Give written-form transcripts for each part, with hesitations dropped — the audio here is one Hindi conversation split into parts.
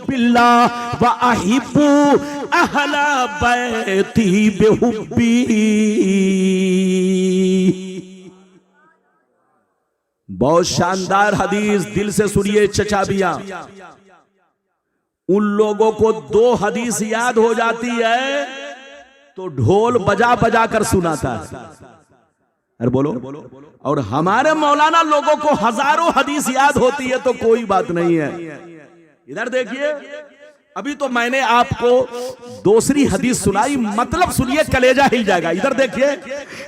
बिहुब्बिल्लाह व अहिब्बु अहला बैती बिहुब्बी। बहुत शानदार हदीस, दिल से सुनिए चचा भैया। उन लोगों को दो हदीस याद हो जाती है तो ढोल बजा बजा कर सुनाता है। अरे बोलो। और हमारे मौलाना लोगों को हजारों हदीस याद होती है तो कोई बात नहीं है। इधर देखिए, अभी तो मैंने आपको दूसरी हदीस सुनाई, मतलब सुनिए कलेजा हिल जाएगा। इधर देखिए,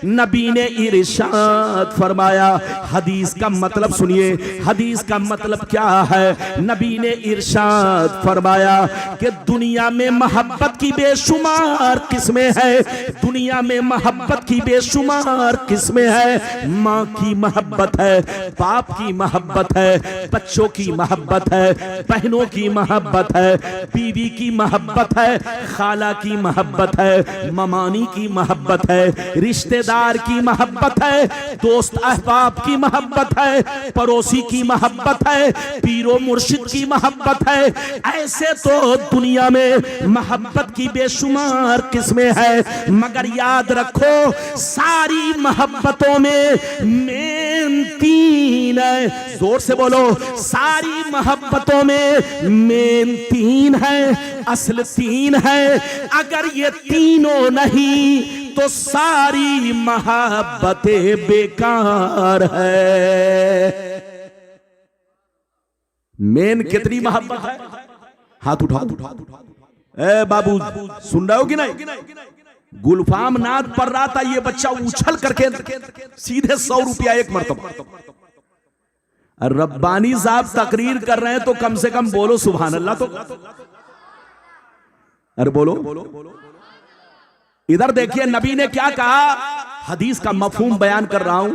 नबी ने इरशाद फरमाया, हदीस का मतलब सुनिए, हदीस का मतलब क्या है। नबी ने इरशाद फरमाया कि दुनिया में मोहब्बत की बेशुमार किस्में है, दुनिया में मोहब्बत की बेशुमार किस्में है। माँ की मोहब्बत है, बाप की मोहब्बत है, बच्चों की मोहब्बत है, बहनों की मोहब्बत है, बीवी की मोहब्बत है, खाला की मोहब्बत है, ममानी की मोहब्बत है, रिश्तेदार की मोहब्बत है, दोस्त अहबाब की मोहब्बत है, पड़ोसी की मोहब्बत है, पीरो मुर्शिद की मोहब्बत है। ऐसे तो दुनिया में मोहब्बत की बेशुमार किस्में है, मगर याद रखो सारी मोहब्बतों में मेन तीन है। जोर से बोलो, सारी मोहब्बतों में मेन तीन है, असल तीन है। अगर ये तीनों नहीं तो सारी मोहब्बतें बेकार है। मेन कितनी मोहब्बत है? हाथ उठाओ। ए बाबू, सुन रहे हो कि नहीं? गुलफाम नाद पढ़ रहा था, ये बच्चा उछल करके सीधे 100 रुपया एक मरतबा। रब्बानी साहब तकरीर कर रहे हैं तो कम से कम बोलो सुभान अल्लाह तो। अरे बोलो। इधर देखिए, नबी ने क्या कहा, हदीस का मफहूम बयान कर रहा हूं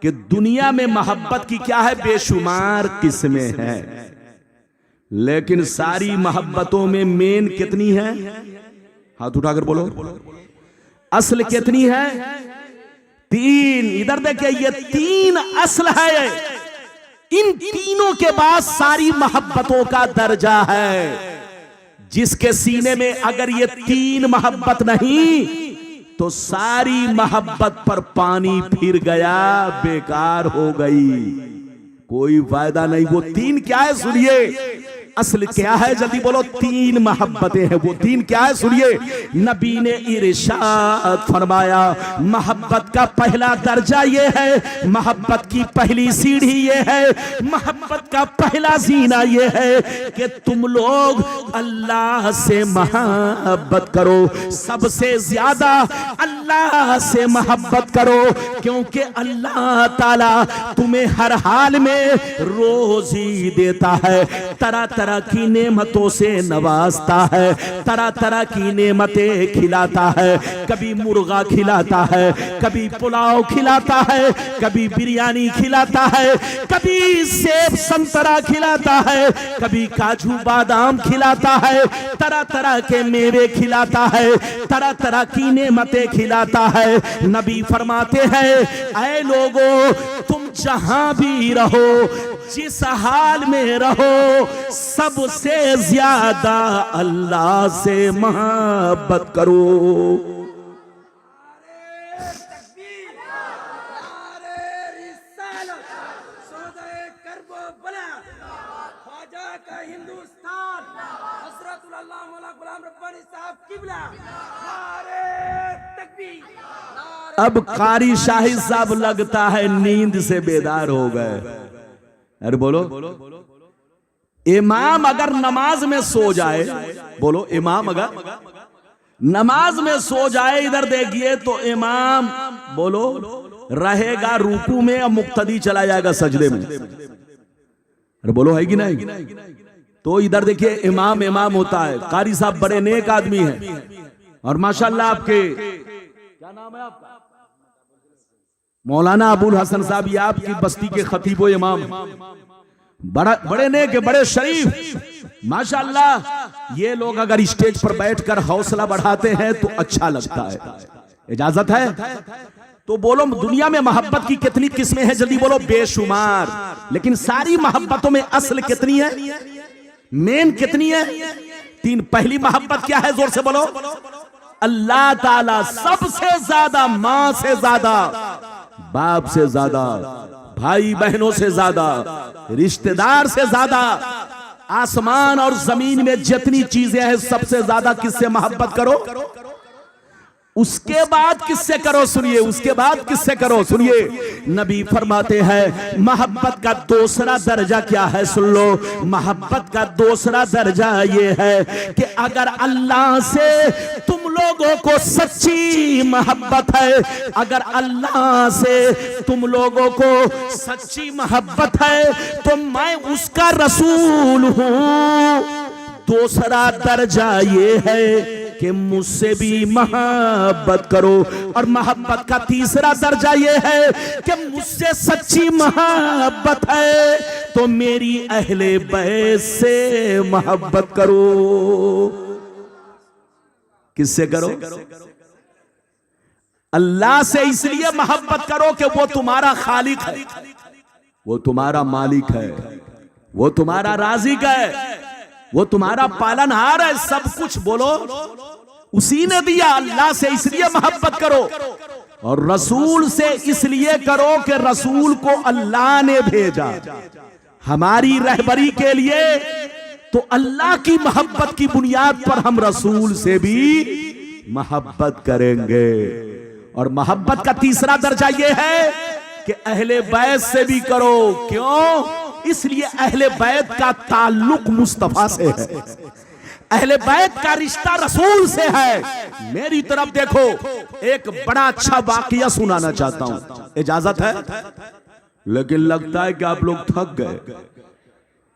कि दुनिया में मोहब्बत की क्या है, बेशुमार किस्में हैं, लेकिन सारी मोहब्बतों में मेन कितनी है? हाथ उठाकर बोलो। असल कितनी है? 3। इधर देखिए, ये 3 असल है। इन तीनों के बाद सारी मोहब्बतों का दर्जा है। जिसके सीने में अगर ये 3 मोहब्बत नहीं तो सारी मोहब्बत पर पानी फिर गया, बेकार हो गई, कोई फायदा नहीं। वो 3 क्या है सुनिए, असल क्या है जल्दी बोलो। 3 मोहब्बतें हैं, वो 3 क्या है सुनिए। नबी ने इरशाद फरमाया, मोहब्बत का पहला दर्जा ये है, मोहब्बत की पहली सीढ़ी ये है, मोहब्बत का पहला जीना ये है कि तुम लोग अल्लाह से मोहब्बत करो, सबसे ज्यादा अल्लाह से मोहब्बत करो, क्योंकि अल्लाह ताला तुम्हें हर हाल में रोजी देता है, तरह तरह की नेमतों से नवाजता है, तरह तरह की नेमतें खिलाता है। कभी मुर्गा खिलाता है, कभी पुलाव खिलाता है, कभी बिरयानी खिलाता है, कभी सेब संतरा खिलाता है, कभी काजू बादाम खिलाता है, तरह तरह के मेवे खिलाता है, तरह तरह की नेमतें खिलाता है। नबी फरमाते हैं, ऐ लोगों, तुम जहां भी रहो, जिस हाल में रहो, सबसे ज्यादा अल्लाह से मोहब्बत करो। अब कारी शाहिद साहब लगता है नींद से बेदार हो गए। अरे बोलो। इमाम अगर नमाज में सो जाए, बोलो, इमाम अगर नमाज में सो जाए, इधर देखिए तो इमाम बोलो रहेगा रुकू में या मुक्तदी चला जाएगा सजदे में। अरे बोलो, है कि नहीं? तो इधर देखिए, इमाम होता है। कारी साहब बड़े नेक आदमी हैं और माशाल्लाह आपके क्या नाम है आपका? मौलाना अबुल हसन साहब, ये आपकी बस्ती के खतीबो इमाम, बड़े नेक, बड़े शरीफ माशाल्लाह। ये लोग अगर स्टेज पर बैठकर हौसला बढ़ाते हैं तो अच्छा लगता है। इजाजत है तो बोलो, दुनिया में मोहब्बत की कितनी किस्में हैं? जल्दी बोलो। बेशुमार। लेकिन सारी मोहब्बतों में असल कितनी है? मेन कितनी है? 3। पहली मोहब्बत क्या है? जोर से बोलो। अल्लाह ताला सबसे ज्यादा, मां से ज्यादा, बाप से ज्यादा, भाई बहनों से ज्यादा, रिश्तेदार से ज्यादा, आसमान और जमीन में जितनी चीजें हैं सबसे ज्यादा किससे मोहब्बत करो? उसके बाद किससे करो? सुनिए, उसके बाद किससे करो? सुनिए, नबी फरमाते हैं मोहब्बत का दूसरा दर्जा क्या है? सुन लो, मोहब्बत का दूसरा दर्जा ये है कि अगर अल्लाह से तुम लोगों को सच्ची मोहब्बत है, अगर अल्लाह से तुम लोगों को सच्ची मोहब्बत है तो मैं उसका रसूल हूं। दूसरा दर्जा ये है कि मुझसे भी मोहब्बत करो, और मोहब्बत का तीसरा दर्जा ये है कि मुझसे सच्ची मोहब्बत है तो मेरी अहले बैत से मोहब्बत करो। किससे करो? अल्लाह से इसलिए मोहब्बत करो कि वो तुम्हारा खालिक है, वो तुम्हारा मालिक है, वो तुम्हारा राज़िक है, वो तुम्हारा पालनहार है। सब कुछ बोलो उसी ने दिया। अल्लाह से इसलिए मोहब्बत करो, और रसूल से इसलिए करो कि रसूल को अल्लाह ने भेजा हमारी रहबरी के लिए। तो अल्लाह की मोहब्बत की बुनियाद पर हम रसूल से भी मोहब्बत करेंगे। और मोहब्बत का तीसरा दर्जा यह है कि अहले बैत से भी करो। क्यों? इसलिए अहले बैत का ताल्लुक मुस्तफा से है, अहले बैत का रिश्ता रसूल से है। मेरी तरफ देखो, एक बड़ा अच्छा वाकया सुनाना चाहता हूं, इजाजत है? लेकिन लगता है कि आप लोग थक गए।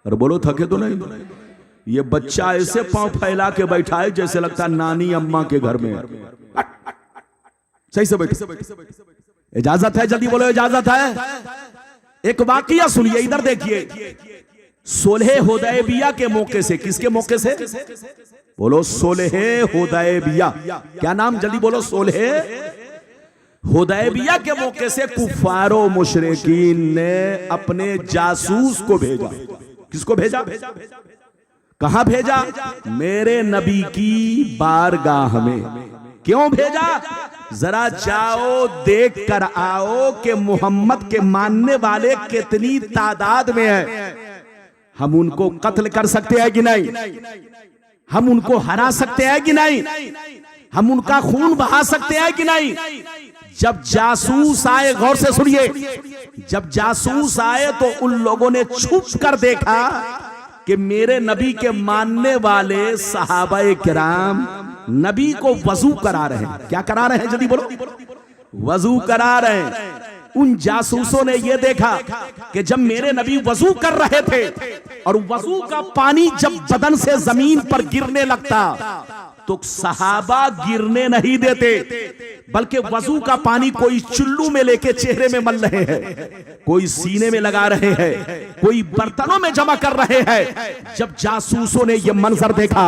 और बोलो, थके तो नहीं? ये बच्चा ऐसे पांव फैला के बैठा है जैसे लगता है नानी अम्मा के घर में। सही से बैठो। इजाजत है? जल्दी बोलो, इजाजत है? एक वाकया सुनिए, इधर देखिए। सुलह हुदैबिया के मौके से, किसके मौके से? बोलो, सुलह हुदैबिया। क्या नाम? जल्दी बोलो। सुलह हुदैबिया के मौके से कुफारो मुशरिकीन ने अपने जासूस को भेजा। किसको भेजा? कहां भेजा? मेरे नबी की बारगाह में। क्यों भेजा? जरा जाओ देख कर आओ कि मोहम्मद के मानने वाले कितनी तादाद में है। हम उनको कत्ल कर सकते हैं कि नहीं? हम उनको हरा सकते हैं कि नहीं? हम उनका खून बहा सकते हैं कि नहीं? जब जासूस आए, गौर से सुनिए, जब जासूस आए तो उन लोगों ने छुप कर देखा कि मेरे नबी के मानने वाले सहाबाए किराम नबी को वजू करा रहे हैं। क्या करा रहे हैं? जल्दी बोलो। वजू करा रहे हैं। उन जासूसों ने यह देखा कि जब मेरे नबी वजू कर रहे थे और वजू का पानी जब बदन से जमीन पर गिरने लगता तो सहाबा गिरने नहीं देते, बल्कि वजू का पानी कोई चुल्लू में लेके चेहरे में मल रहे हैं, कोई सीने में लगा रहे हैं, कोई बर्तनों में जमा कर रहे हैं। जब जासूसों ने यह मंजर देखा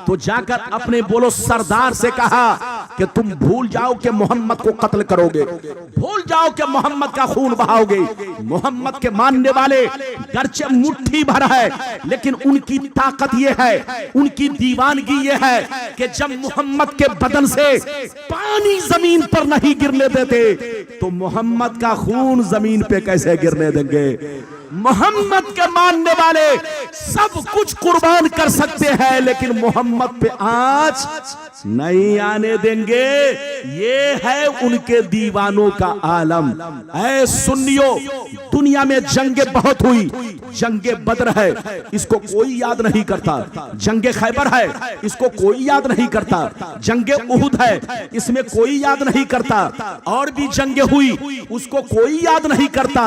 तो जाकर अपने बोलो सरदार से कहा कि तुम भूल जाओ कि मोहम्मद को कत्ल करोगे, भूल जाओ कि मोहम्मद का खून बहाओगे। मोहम्मद के मानने वाले गर्चे मुट्ठी भर है, लेकिन उनकी ताकत यह है, उनकी दीवानगी यह है कि जब मोहम्मद के बदन से पानी जमीन पर नहीं गिरने देते तो मोहम्मद का खून जमीन पे कैसे गिरने देंगे? मोहम्मद के मानने वाले सब कुछ कुर्बान कर सकते हैं, लेकिन मोहम्मद पे आंच नहीं आने देंगे। ये है उनके दीवानों का आलम। ऐ सुन्नियों, दुनिया में जंगे बहुत हुई। जंगे बद्र है, इसको कोई याद नहीं करता। जंगे खैबर है, इसको कोई याद नहीं करता। जंगे उहुद है, इसमें कोई याद नहीं करता। और भी जंगे हुई, उसको कोई याद नहीं करता।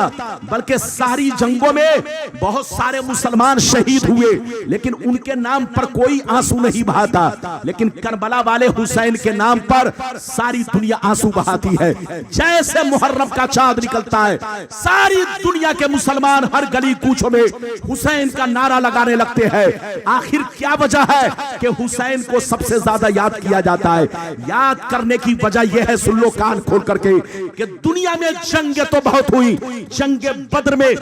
बल्कि सारी जंगों में बहुत सारे मुसलमान शहीद हुए, लेकिन उनके नाम पर कोई आंसू नहीं बहाता। लेकिन करबला वाले हुसैन के नाम पर सारी दुनिया आंसू बहाती है। जैसे मुहर्रम का चांद निकलता है, सारी दुनिया के मुसलमान हर गली कूचों में हुसैन का नारा लगाने लगते हैं। आखिर क्या वजह है कि हुसैन को सबसे ज्यादा याद किया जाता है? याद करने की वजह यह है, सुन लो कान खोल करके, कि दुनिया में जंगे तो बहुत हुई। जंगे बद्र में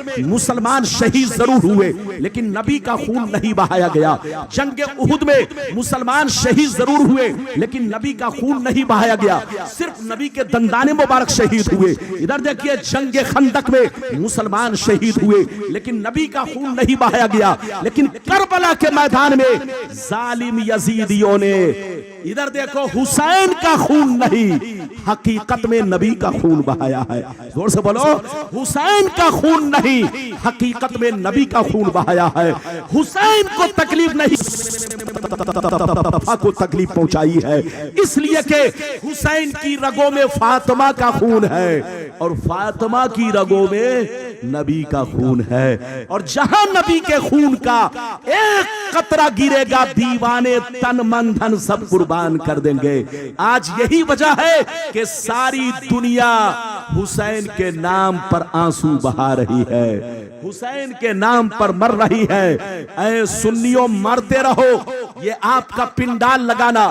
मुसलमान शहीद जरूर हुए लेकिन नबी का खून नहीं बहाया गया। जंग उहुद में मुसलमान शहीद जरूर हुए लेकिन नबी का खून नहीं बहाया गया, सिर्फ नबी के दंदाने मुबारक शहीद हुए। इधर देखिए जंग खंदक में मुसलमान शहीद हुए लेकिन नबी का खून नहीं बहाया गया। लेकिन करबला के मैदान में जालिम यजीदियों ने, इधर देखो, हुसैन का खून नहीं, हकीकत में नबी का खून बहाया है। जोर से बोलो, हुसैन का खून नहीं, हकीकत में नबी का खून बहाया है। हुसैन को तकलीफ नहीं, को तकलीफ पहुंचाई है, इसलिए कि हुसैन की रगों में फातिमा का खून है और फातिमा की रगों में नबी का खून है। और जहां नबी के खून का एक कतरा गिरेगा, दीवाने तन मन धन सब कुर्बान कर देंगे। आज यही वजह है कि सारी दुनिया हुसैन के नाम पर आंसू बहा रही है, हुसैन के नाम पर मर रही है। ऐ सुन्नियों, मरते रहो। ये आपका पिंडाल लगाना,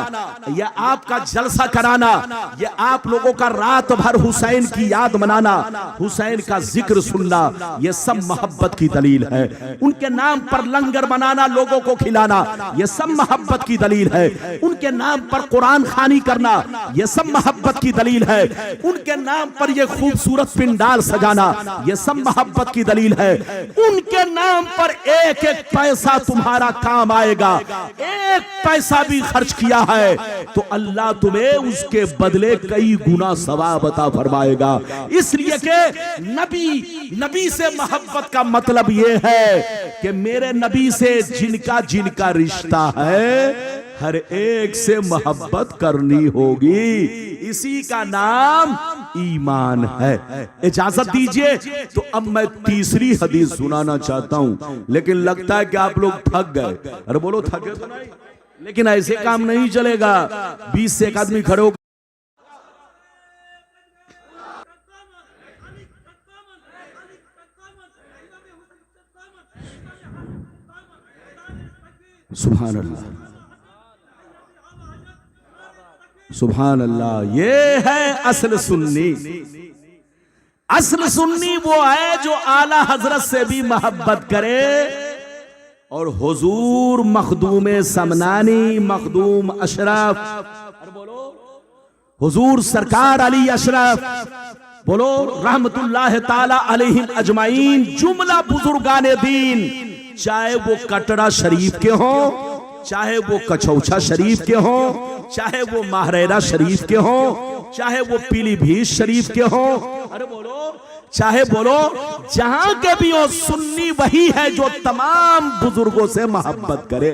ये आपका जलसा कराना, ये आप लोगों का रात भर हुसैन की याद मनाना, हुसैन का जिक्र सुनना, ये सब मोहब्बत की दलील है। उनके नाम पर लंगर बनाना, लोगों को खिलाना, ये सब मोहब्बत की दलील है। उनके नाम पर कुरान खानी करना, ये सब मोहब्बत की दलील है। उनके नाम पर ये खूबसूरत पिंडाल सजाना, ये सब मोहब्बत की दलील है। उनके नाम पर एक एक पैसा तुम्हारा काम आएगा। एक पैसा भी खर्च किया है तो अल्लाह तुम्हें उसके बदले कई गुना सवाब अता फरमाएगा। इसलिए कि नबी से मोहब्बत का मतलब यह है कि मेरे नबी से जिनका जिनका रिश्ता है, हर एक से मोहब्बत करनी होगी। इसी का नाम ईमान है। इजाजत दीजिए तो अब मैं तीसरी हदीस सुनाना चाहता हूं, लेकिन लगता है कि आप लोग थक गए। अरे बोलो, थके तो नहीं, लेकिन ऐसे काम नहीं चलेगा। 20 से एक आदमी खड़े हो, सुभान अल्लाह, सुभान अल्लाह। ये है असल सुन्नी। असल सुन्नी वो है जो आला हजरत से भी मोहब्बत करे और हुजूर मखदूम समनानी, मखदूम अशरफ, बोलो हुजूर सरकार अली अशरफ, बोलो रहमतुल्लाह ताला अलैहिम अजमाइन, जुमला बुजुर्गाने दीन, चाहे वो कटरा शरीफ के हो, चाहे वो कचौछा शरीफ के हो, चाहे वो महरेरा शरीफ के हो, चाहे वो पीलीभीत शरीफ के हो, अरे बोलो, चाहे बोलो जहां के भी हो, सुन्नी वही है जो तमाम बुजुर्गों से मोहब्बत करे।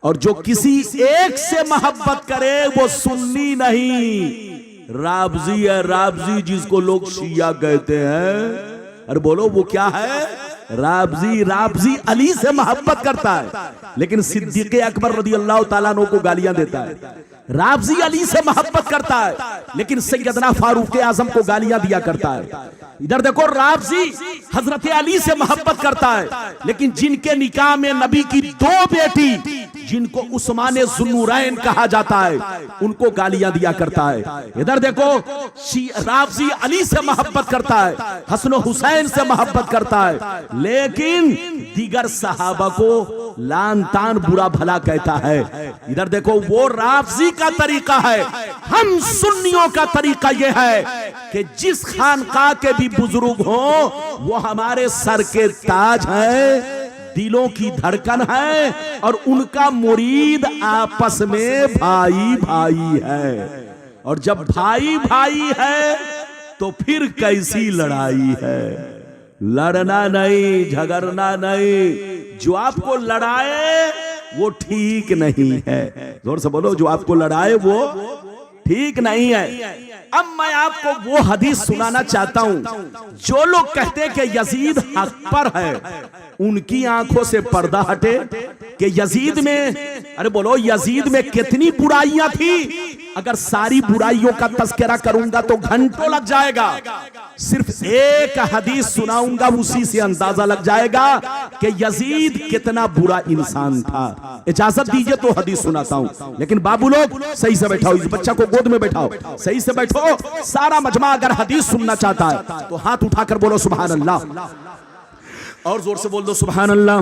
और जो किसी एक से मोहब्बत करे वो सुन्नी नहीं, राबजी है। राबजी जिसको लोग शिया कहते हैं, अरे बोलो वो क्या है? राबजी। राबजी अली से मोहब्बत करता है लेकिन सिद्दीक़ अकबर रज़ी अल्लाह ताला अन्हु को गालियां देता है। राबजी अली से मोहब्बत करता है लेकिन सैयदना फारूक आजम को गालियां दिया करता है। इधर देखो, राबजी हजरत अली से मोहब्बत करता है लेकिन जिनके निकाह में नबी की 2 बेटी, जिनको उस्माने ज़ुन्नूरैन कहा जाता है, उनको गालियां दिया करता है। इधर देखो, राबजी अली से मोहब्बत करता है, हसन हुसैन से मोहब्बत करता है लेकिन दीगर सहाबा को लान तान बुरा भला कहता है। इधर देखो, वो राबजी का तरीका है। हम सुन्नियों का तरीका यह है कि जिस खानकाह के भी बुजुर्ग हो वो हमारे सर के ताज है, दिलों की धड़कन है और उनका मुरीद आपस में भाई भाई है। और जब भाई भाई है तो फिर कैसी लड़ाई है? लड़ना नहीं, झगड़ना नहीं। जो आपको लड़ाए वो ठीक नहीं है। जोर से बोलो, जो आपको लड़ाए वो ठीक नहीं है। अब मैं आपको वो हदीस सुनाना चाहता हूं। जो लोग कहते हैं कि यजीद हक पर है, उनकी आंखों से पर्दा हटे कि यजीद में, अरे बोलो, यजीद में कितनी बुराइयां थी। अगर सारी बुराइयों का तस्करा करूंगा तो घंटों लग जाएगा। सिर्फ एक हदीस सुनाऊंगा, उसी से अंदाजा लग जाएगा कि यजीद कितना बुरा इंसान था। इजाजत दीजिए तो हदीस सुनाता हूं, लेकिन बाबू लोग सही से बैठाओ, इस बच्चा को गोद में बैठाओ, सही से बैठो। सारा मजमा अगर हदीस सुनना चाहता है तो हाथ उठाकर बोलो सुभान अल्लाह। और जोर से बोल दो सुभान अल्लाह,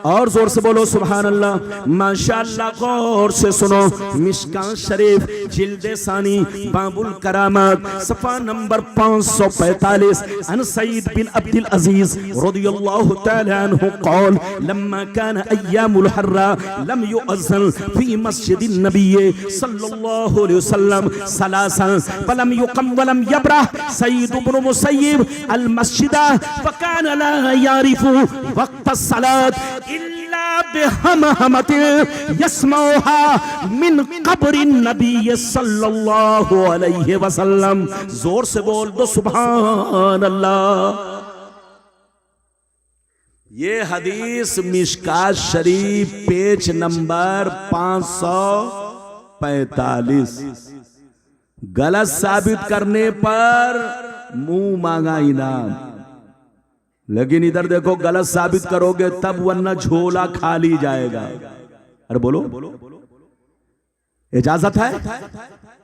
और जोर से बोलो सुभान अल्लाह। माशाअल्लाह, गौर से सुनो। मिशकात शरीफ जिल्दे सानी बाबुल करामत सफा नंबर 545। अन सईद बिन अब्दुल अजीज रदियल्लाहु तआला अन्हु क़ाल लम्मा कान अय्यामुल हर्रा लम युअज़्ज़न फी मस्जिदिन नबी सल्लल्लाहु अलैहि वसल्लम सलासन फलम युक़म वलम यबरह सईद इब्न मुसय्यिब अल मस्जिद फकान ला यारिफु वक्त सलात इल्ला बिहमहमत यस्मऊहा मिन कब्र नबी सल्लल्लाहु अलैहि वसल्लम। जोर से बोल दो सुभान अल्लाह। ये हदीस मिशकात शरीफ पेज नंबर 545। गलत साबित करने पर मुंह मांगा इनाम। लेकिन इधर देखो, गलत साबित करोगे तब, वरना झोला खाली जाएगा। अरे बोलो, इजाजत है?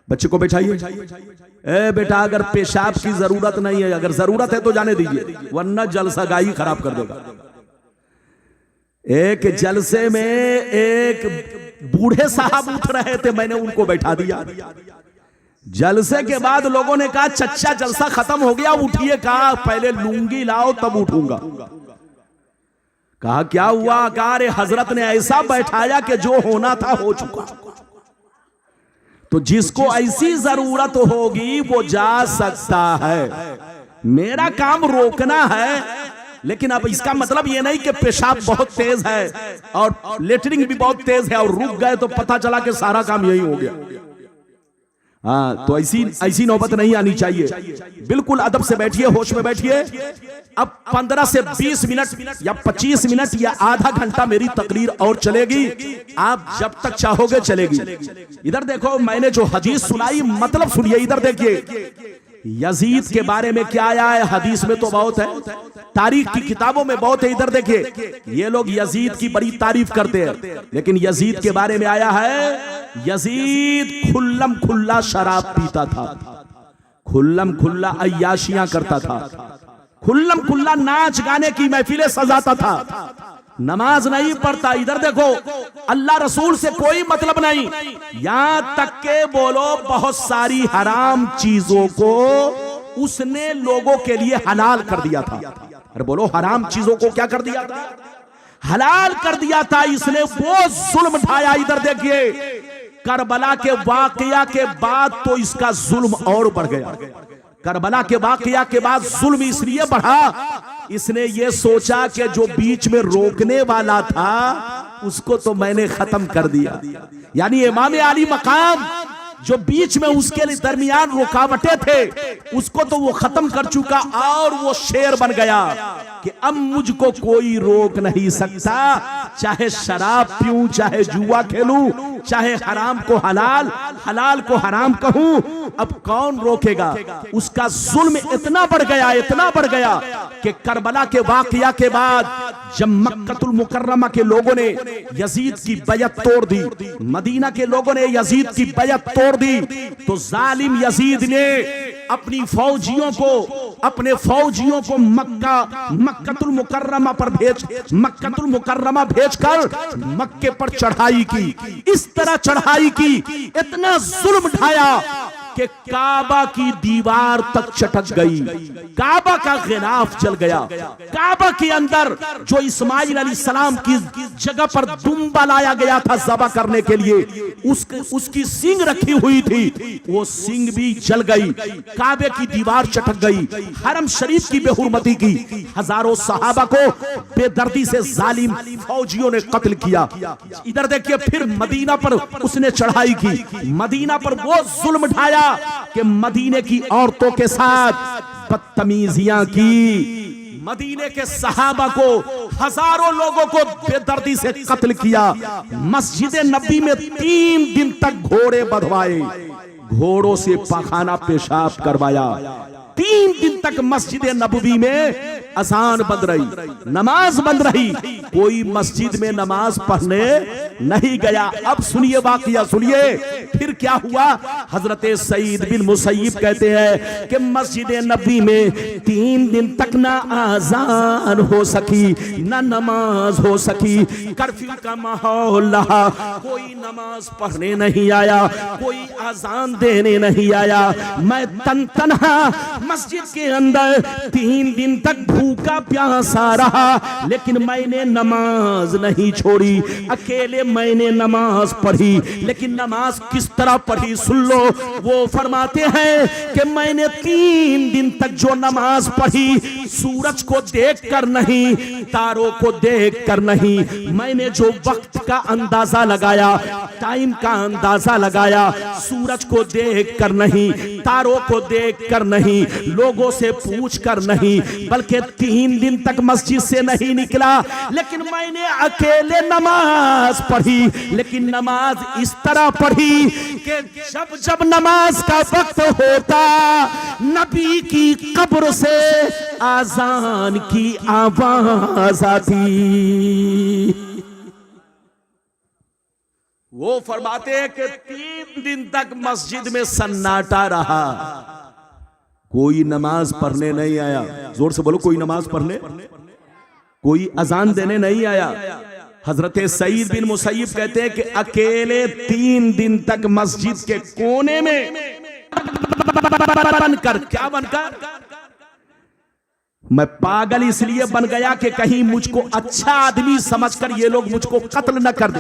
बच्चे को बैठाइए। ए बेटा, अगर पेशाब की जरूरत नहीं है, अगर जरूरत है तो जाने दीजिए, वरना जलसा गाई खराब कर देगा। एक जलसे में एक बूढ़े साहब उठ रहे थे, मैंने उनको बैठा दिया। जलसे के बाद लोगों ने कहा चच्चा जलसा खत्म हो गया, उठिए। कहा पहले लुंगी लाओ तब उठूंगा। कहा क्या हुआ? कहा रे हजरत ने ऐसा बैठाया कि जो होना था हो चुका। तो जिसको ऐसी जरूरत होगी वो जा सकता है। मेरा काम रोकना है, लेकिन अब इसका मतलब ये नहीं कि पेशाब बहुत तेज है और लेटरिंग भी बहुत तेज है और रुक गए तो पता चला कि सारा काम यही हो गया। हाँ, तो ऐसी नौबत नहीं आनी चाहिए। बिल्कुल अदब से बैठिए, होश में बैठिए। अब 15 से 20 मिनट या 25 मिनट या आधा घंटा मेरी तकरीर और चलेगी। आप जब तक चाहोगे चलेगी। इधर देखो, मैंने जो हदीस सुनाई मतलब सुनिए। इधर देखिए, यजीद के बारे में क्या आया है हदीस में तो बहुत है, तारीख की किताबों में बहुत है। इधर देखिए, ये लोग यजीद की बड़ी तारीफ करते हैं, लेकिन यजीद के बारे में आया है यजीद खुल्लम खुल्ला शराब पीता था, खुल्लम खुल्ला अय्याशियां करता था, खुल्लम खुल्ला नाच गाने की महफिलें सजाता था, नमाज नहीं पढ़ता। इधर देखो, अल्लाह रसूल से कोई मतलब नहीं, यहां तक के बोलो बहुत सारी हराम चीजों को उसने लोगों के लिए हलाल कर दिया था। अरे बोलो, हराम चीजों को क्या कर दिया था? हलाल कर दिया था। इसने वो जुल्म ढाया। इधर देखिए, करबला के वाकया के बाद तो इसका जुल्म और बढ़ गया। करबला के वाकया के बाद जुल्म इसलिए बढ़ा, इसने ये सोचा कि जो बीच में रोकने वाला था उसको तो मैंने खत्म कर दिया। यानी इमाम आली मकाम जो बीच में उसके दरमियान रुकावटें थे उसको तो वो खत्म कर चुका, और वो शेर बन गया कि अब मुझको कोई रोक नहीं सकता। चाहे शराब पीऊं, चाहे जुआ खेलूं, चाहे हराम को हलाल, हलाल को हराम कहूं, अब कौन रोकेगा? उसका जुल्म इतना बढ़ गया, इतना बढ़ गया कि करबला के वाकया के बाद जब मक्कतुल मुकर्रमा के लोगों ने यजीद की बैयत तोड़ दी, मदीना के लोगों ने यजीद की बैयत तोड़ दी, तो जालिम यजीद ने अपनी फौजियों को, अपने फौजियों को मक्कतुल मुकर्रमा पर मक्कतुल मुकर्रमा भेजकर मक्के पर चढ़ाई की। इस तरह चढ़ाई की, इतना जुल्म ढाया कि काबा की दीवार तक चटक गई, काबा का गिलाफ जल गया। काबा के अंदर जो इस्माइल अलैहिस्सलाम की जगह पर दुम्बा लाया गया था ज़बह करने के लिए, उसकी सींग रखी हुई थी, वो सींग भी जल गई, काबे की दीवार चटक गई। हरम शरीफ की बेहुरमती की, हजारों सहाबा को बेदर्दी से जालिम फौजियों ने कत्ल किया। इधर देखिए, फिर मदीना पर उसने चढ़ाई की, मदीना पर वो जुल्म ढाया कि मदीने की औरतों के साथ बदतमीजियां की, मदीने के सहाबा को, हजारों लोगों को बेदर्दी से कत्ल किया। मस्जिद नबी में 3 दिन तक घोड़े बंधवाए, घोड़ों से पखाना पेशाब करवाया। 3 दिन तक मस्जिद नबवी में अजान बंद रही, नमाज बंद रही, कोई मस्जिद में नमाज पढ़ने नहीं गया। अब सुनिए वाकया, सुनिए फिर क्या हुआ। हजरत सईद बिन मुसैयब कहते हैं कि मस्जिद नबवी में 3 दिन तक ना आजान हो सकी, ना नमाज हो सकी। कर्फ्यू का माहौल रहा, कोई नमाज पढ़ने नहीं आया, कोई आजान देने नहीं आया। मैं तनहा मस्जिद के अंदर 3 दिन तक भूखा प्यासा रहा, लेकिन मैंने नमाज नहीं छोड़ी। अकेले मैंने नमाज पढ़ी, लेकिन नमाज किस तरह पढ़ी सुन लो। वो फरमाते हैं कि मैंने 3 दिन तक जो नमाज पढ़ी, सूरज को देखकर नहीं, तारों को देखकर नहीं, मैंने जो वक्त का अंदाजा लगाया, टाइम का अंदाजा लगाया, सूरज को देखकर नहीं, तारों को देखकर नहीं, लोगों से पूछकर नहीं, बल्कि 3 दिन तक मस्जिद से नहीं निकला, लेकिन मैंने अकेले नमाज पढ़ी। लेकिन नमाज इस तरह पढ़ी कि जब जब नमाज का वक्त होता, नबी की कब्र से आजान की आवाज आती। वो फरमाते हैं कि 3 दिन तक मस्जिद में सन्नाटा रहा, कोई नमाज पढ़ने नहीं आया। जोर से बोलो, कोई नमाज पढ़ने, कोई अजान देने नहीं आया। हजरत सईद बिन मुसैयब कहते हैं कि अकेले 3 दिन तक मस्जिद के कोने में बनकर, क्या बनकर, मैं पागल इसलिए बन गया कि कहीं मुझको अच्छा आदमी समझकर ये लोग मुझको कत्ल न कर दे,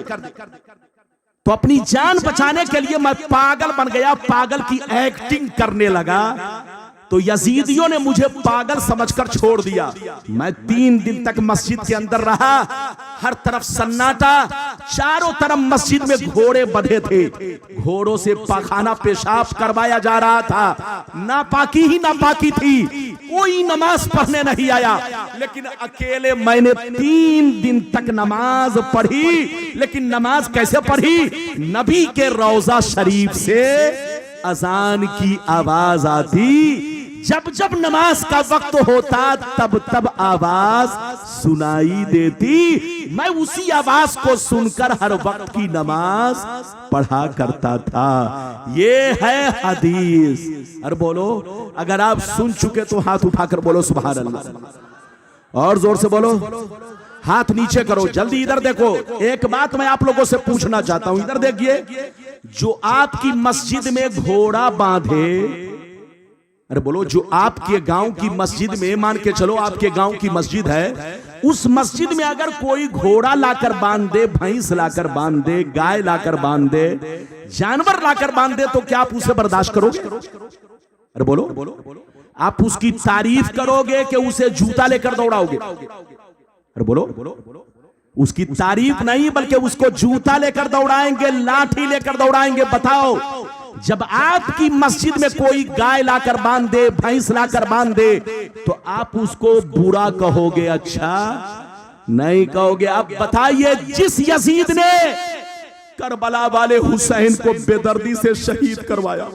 तो अपनी जान बचाने के लिए मैं पागल बन गया, पागल की एक्टिंग करने लगा। तो यजीदियों ने मुझे पागल समझकर छोड़ दिया। मैं 3 दिन तक मस्जिद के अंदर रहा, हर तरफ सन्नाटा, चारों तरफ मस्जिद में घोड़े बंधे थे, घोड़ों से पाखाना पेशाब करवाया जा रहा था, नापाकी ही नापाकी थी, कोई नमाज पढ़ने नहीं आया। लेकिन अकेले मैंने 3 दिन तक नमाज पढ़ी। लेकिन नमाज कैसे पढ़ी? नबी के रोजा शरीफ से अजान की आवाज आती, जब जब नमाज का वक्त होता तब तब आवाज सुनाई देती। मैं उसी आवाज को सुनकर हर वक्त की नमाज पढ़ा करता था। ये है हदीस। अरे बोलो, अगर आप सुन चुके तो हाथ उठाकर बोलो सुभान अल्लाह, और जोर से बोलो, हाथ नीचे करो, जल्दी इधर देखो। एक बात मैं आप लोगों से पूछना चाहता हूं, इधर देखिए। जो आपकी मस्जिद में घोड़ा बांधे, अरे बोलो, जो आपके गांव की मस्जिद में, मान के चलो आपके गांव की मस्जिद है, उस मस्जिद में अगर कोई घोड़ा लाकर बांध दे, भैंस लाकर बांध दे, गाय लाकर बांध दे, जानवर लाकर बांध दे, तो क्या आप उसे बर्दाश्त करोगे? अरे बोलो, आप उसकी तारीफ करोगे कि उसे जूता लेकर दौड़ाओगे? अरे बोलो, उसकी तारीफ नहीं बल्कि उसको जूता लेकर दौड़ाएंगे, लाठी लेकर दौड़ाएंगे। बताओ, जब आपकी मस्जिद में कोई गाय लाकर बांध दे, भैंस लाकर बांध दे, तो आप उसको बुरा कहोगे? अच्छा नहीं कहोगे। अब बताइए, जिस यजीद ने करबला वाले हुसैन को बेदर्दी से शहीद करवाया,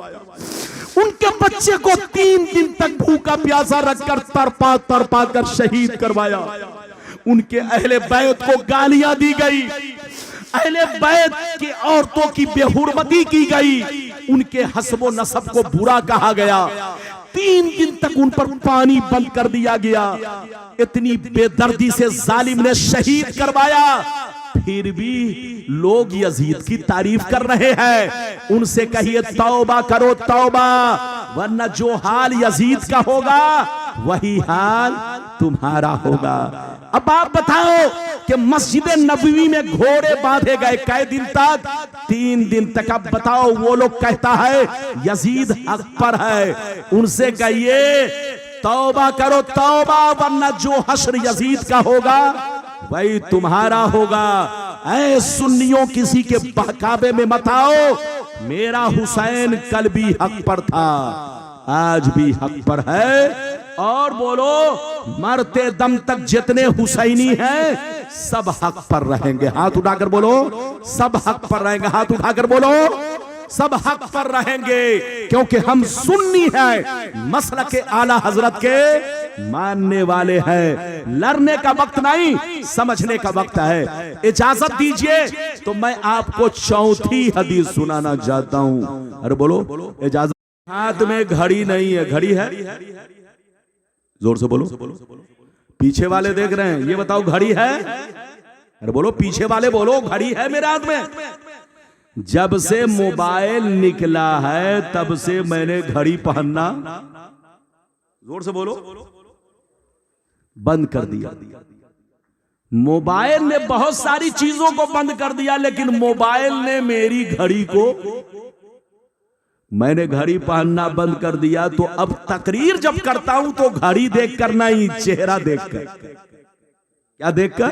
उनके बच्चे को 3 दिन तक भूखा प्यासा रखकर तरपा तरपा कर शहीद करवाया, उनके अहले बैत को गालियां दी गई, अहले बैत की औरतों की बेहुरमती की गई, उनके हस्बो नसब को बुरा कहा गया, 3 दिन तक उन पर पानी बंद कर दिया गया। इतनी बेदर्दी से जालिम ने शहीद करवाया, फिर भी लोग यजीद की तारीफ कर रहे हैं। उनसे कहिए तौबा करो, तौबा, वरना जो हाल यजीद का होगा वही हाल तुम्हारा होगा। अब आप बताओ कि मस्जिद नबवी में घोड़े बांधे गए कै दिन तक? 3 दिन तक। अब बताओ, वो लोग कहता है यजीद हक पर है, उनसे कहिए तौबा करो, तौबा, वरना जो हश्र यजीद का होगा वही तुम्हारा होगा। ऐ सुन्नियों, किसी के बहकावे में मत आओ। मेरा हुसैन कल भी हक पर था, आज भी हक पर है, और बोलो, मरते दम तक जितने हुसैनी हैं सब हक पर रहेंगे। हाथ उठाकर बोलो, सब हक पर रहेंगे। हाथ उठाकर बोलो, सब हक पर रहेंगे, क्योंकि हम सुन्नी है, मसलक के आला हजरत के मानने वाले हैं। लड़ने का वक्त नहीं, समझने का वक्त है। इजाजत दीजिए तो मैं आपको चौथी हदीस सुनाना चाहता हूं। अरे बोलो, इजाजत। हाथ में घड़ी नहीं है, घड़ी है? जोर से बोलो। पीछे वाले देख रहे हैं, ये बताओ घड़ी है? अरे बोलो, पीछे वाले बोलो, घड़ी है मेरे हाथ में। जब से मोबाइल निकला है तब से मैंने घड़ी पहनना, जोर से बोलो, बंद कर दिया। मोबाइल ने बहुत सारी चीजों को बंद कर दिया, लेकिन मोबाइल ने मेरी घड़ी को, मैंने घड़ी पहनना बंद कर दिया। तो अब तकरीर जब करता हूं तो घड़ी देखकर नहीं, चेहरा देखकर। क्या देखकर?